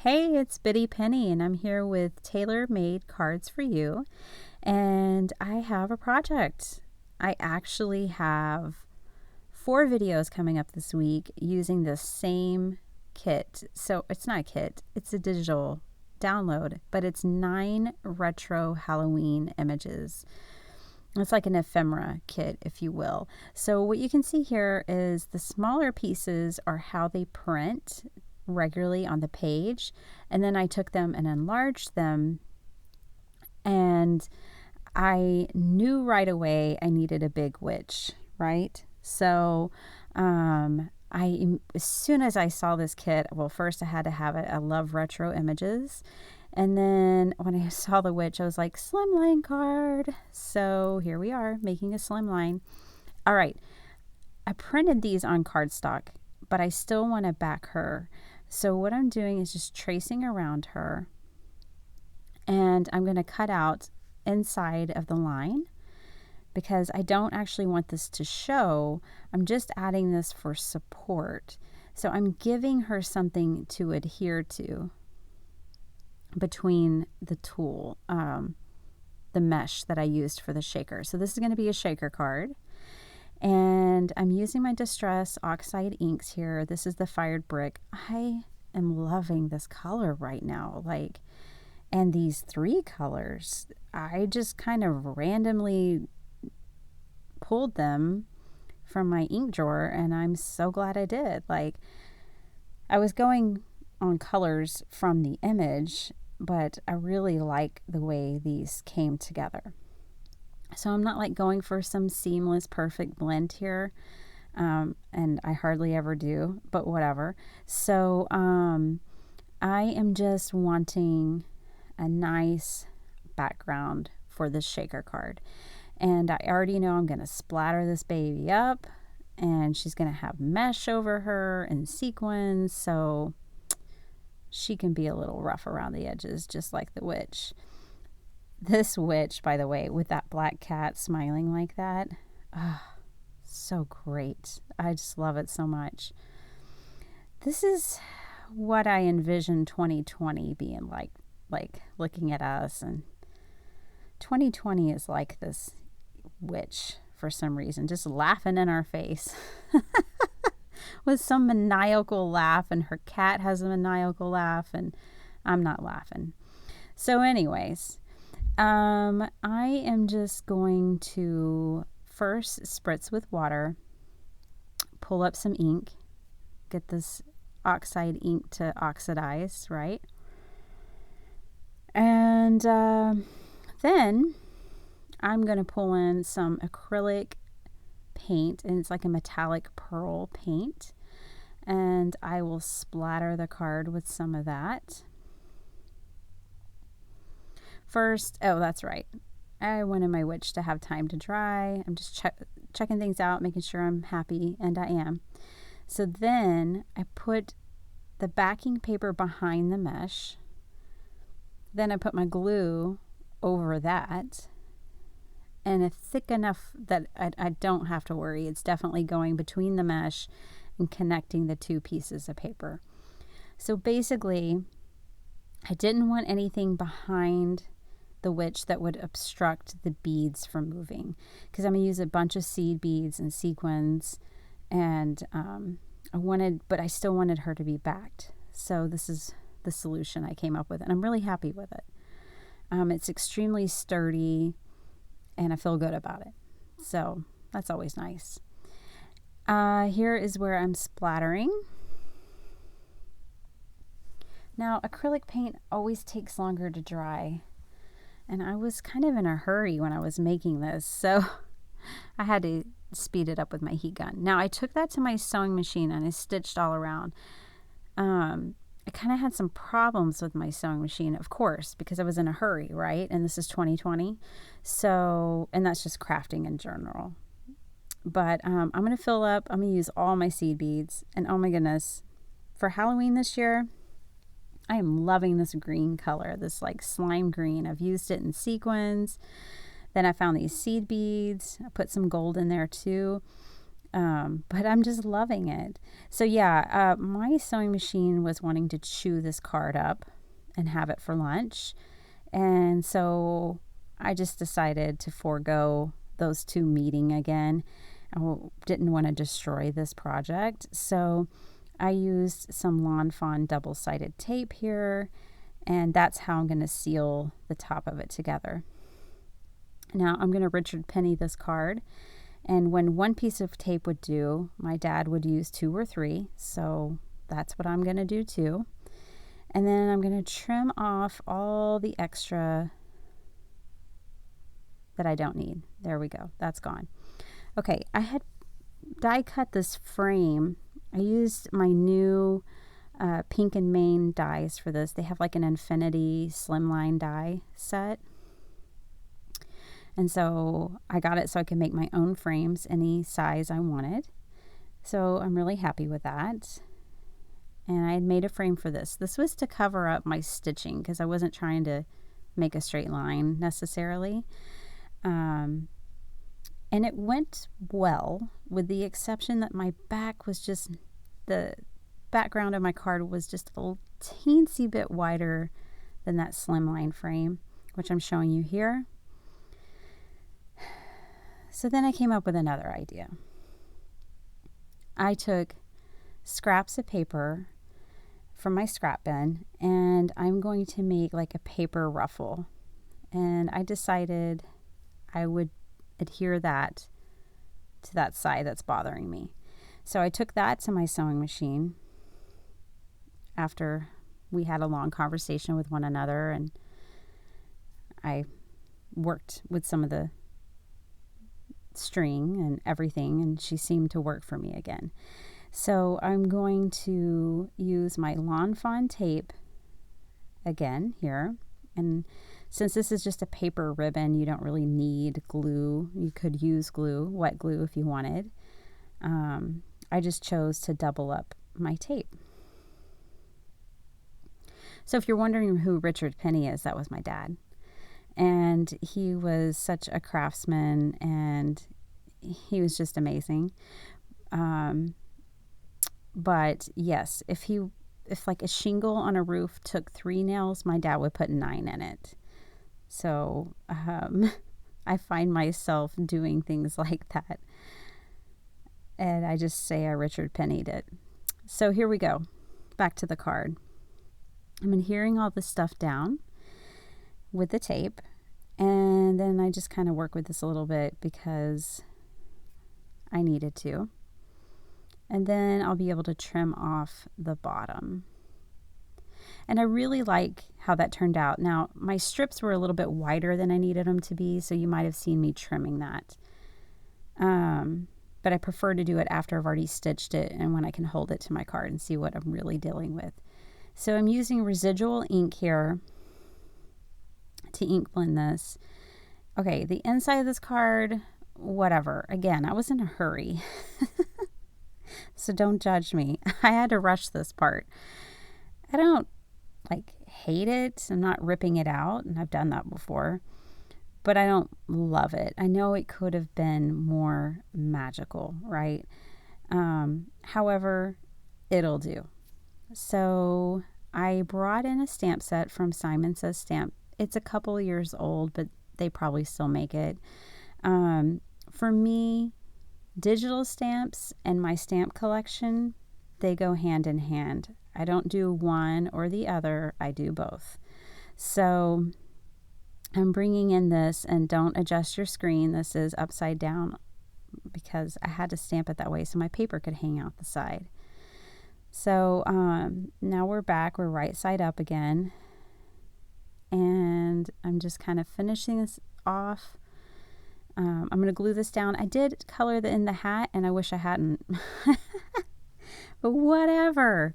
Hey, it's Biddy Penny, and I'm here with Taylor-Made Cards4u, and I have a project. I actually have 4 videos coming up this week using the same kit. So it's not a kit, it's a digital download, but it's 9 retro Halloween images. It's like an ephemera kit, if you will. So what you can see here is the smaller pieces are how they print regularly on the page, and then I took them and enlarged them, and I knew right away I needed a big witch, right? So as soon as I saw this kit, well, first I had to have it. I love retro images. And then when I saw the witch, I was like, Slimline card. So here we are making a Slimline. All right. I printed these on cardstock, but I still want to back her. So what I'm doing is just tracing around her, and I'm going to cut out inside of the line because I don't actually want this to show. I'm just adding this for support. So I'm giving her something to adhere to between the tool, the mesh that I used for the shaker. So this is going to be a shaker card. And I'm using my Distress Oxide inks here. This is the Fired Brick. I am loving this color right now. And these 3 colors, I just kind of randomly pulled them from my ink drawer, and I'm so glad I did. I was going on colors from the image, but I really like the way these came together. So I'm not going for some seamless perfect blend here, and I hardly ever do, but whatever. So I am just wanting a nice background for this shaker card, and I already know I'm going to splatter this baby up, and she's going to have mesh over her and sequins, so she can be a little rough around the edges, just like the witch. This witch, by the way, with that black cat smiling like that, so great. I just love it so much. This is what I envision 2020 being like looking at us, and 2020 is like this witch for some reason, just laughing in our face with some maniacal laugh, and her cat has a maniacal laugh, and I'm not laughing. So anyways, I am just going to first spritz with water, pull up some ink, get this oxide ink to oxidize, right? And then I'm going to pull in some acrylic paint, and it's like a metallic pearl paint, and I will splatter the card with some of that. First, oh, that's right, I wanted my witch to have time to dry. I'm just checking things out, making sure I'm happy, and I am. So then I put the backing paper behind the mesh. Then I put my glue over that, and it's thick enough that I don't have to worry. It's definitely going between the mesh and connecting the 2 pieces of paper. So basically, I didn't want anything behind the witch that would obstruct the beads from moving, because I'm going to use a bunch of seed beads and sequins, and but I still wanted her to be backed. So this is the solution I came up with, and I'm really happy with it. It's extremely sturdy, and I feel good about it. So that's always nice. Here is where I'm splattering. Now, acrylic paint always takes longer to dry, and I was kind of in a hurry when I was making this, so I had to speed it up with my heat gun. Now, I took that to my sewing machine and I stitched all around. I kind of had some problems with my sewing machine, of course, because I was in a hurry, right? And this is 2020, so, and that's just crafting in general. But I'm going to fill up. I'm going to use all my seed beads, and oh my goodness, for Halloween this year, I am loving this green color, this slime green. I've used it in sequins. Then I found these seed beads. I put some gold in there too. But I'm just loving it. So yeah, my sewing machine was wanting to chew this card up and have it for lunch. And so I just decided to forego those two meeting again. I didn't want to destroy this project. So I used some Lawn Fawn double-sided tape here, and that's how I'm going to seal the top of it together. Now I'm going to Richard Penny this card, and when one piece of tape would do, my dad would use 2 or 3, so that's what I'm going to do too. And then I'm going to trim off all the extra that I don't need. There we go. That's gone. Okay, I had die cut this frame. I used my new Pink and Main dies for this. They have like an infinity slimline die set. And so I got it so I can make my own frames any size I wanted. So I'm really happy with that. And I had made a frame for this. This was to cover up my stitching because I wasn't trying to make a straight line necessarily. And it went well, with the exception that my back was just, the background of my card was just a little teensy bit wider than that slimline frame, which I'm showing you here. So then I came up with another idea. I took scraps of paper from my scrap bin, and I'm going to make like a paper ruffle. And I decided I would adhere that to that side that's bothering me. So I took that to my sewing machine after we had a long conversation with one another, and I worked with some of the string and everything, and she seemed to work for me again. So I'm going to use my Lawn Fawn tape again here, and since this is just a paper ribbon, you don't really need glue. You could use glue, wet glue if you wanted. I just chose to double up my tape. So if you're wondering who Richard Penny is, that was my dad. And he was such a craftsman, and he was just amazing. But yes, if like a shingle on a roof took 3 nails, my dad would put 9 in it. So I find myself doing things like that. And I just say I Richard Pennied it. So here we go. Back to the card. I'm adhering all this stuff down with the tape. And then I just kind of work with this a little bit because I needed to. And then I'll be able to trim off the bottom. And I really like how that turned out. Now, my strips were a little bit wider than I needed them to be, so you might have seen me trimming that. But I prefer to do it after I've already stitched it and when I can hold it to my card and see what I'm really dealing with. So I'm using residual ink here to ink blend this. Okay, the inside of this card, whatever. Again, I was in a hurry. So don't judge me. I had to rush this part. I don't hate it. I'm not ripping it out, and I've done that before, but I don't love it. I know it could have been more magical, right? However, it'll do. So I brought in a stamp set from Simon Says Stamp. It's a couple years old, but they probably still make it. For me, digital stamps and my stamp collection, they go hand in hand. I don't do one or the other. I do both. So I'm bringing in this, and don't adjust your screen. This is upside down because I had to stamp it that way so my paper could hang out the side. So now we're back. We're right side up again. And I'm just kind of finishing this off. I'm going to glue this down. I did color in the hat, and I wish I hadn't. But whatever.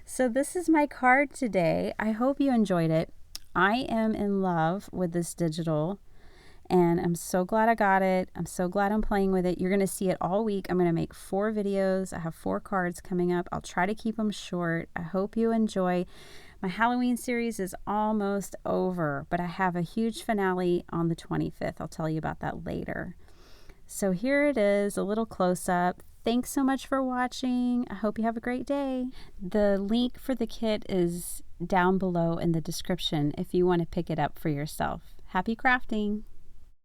So this is my card today. I hope you enjoyed it. I am in love with this digital, and I'm so glad I got it. I'm so glad I'm playing with it. You're going to see it all week. I'm going to make 4 videos. I have 4 cards coming up. I'll try to keep them short. I hope you enjoy. My Halloween series is almost over, but I have a huge finale on the 25th. I'll tell you about that later. So here it is, a little close-up. Thanks so much for watching. I hope you have a great day. The link for the kit is down below in the description if you want to pick it up for yourself. Happy crafting!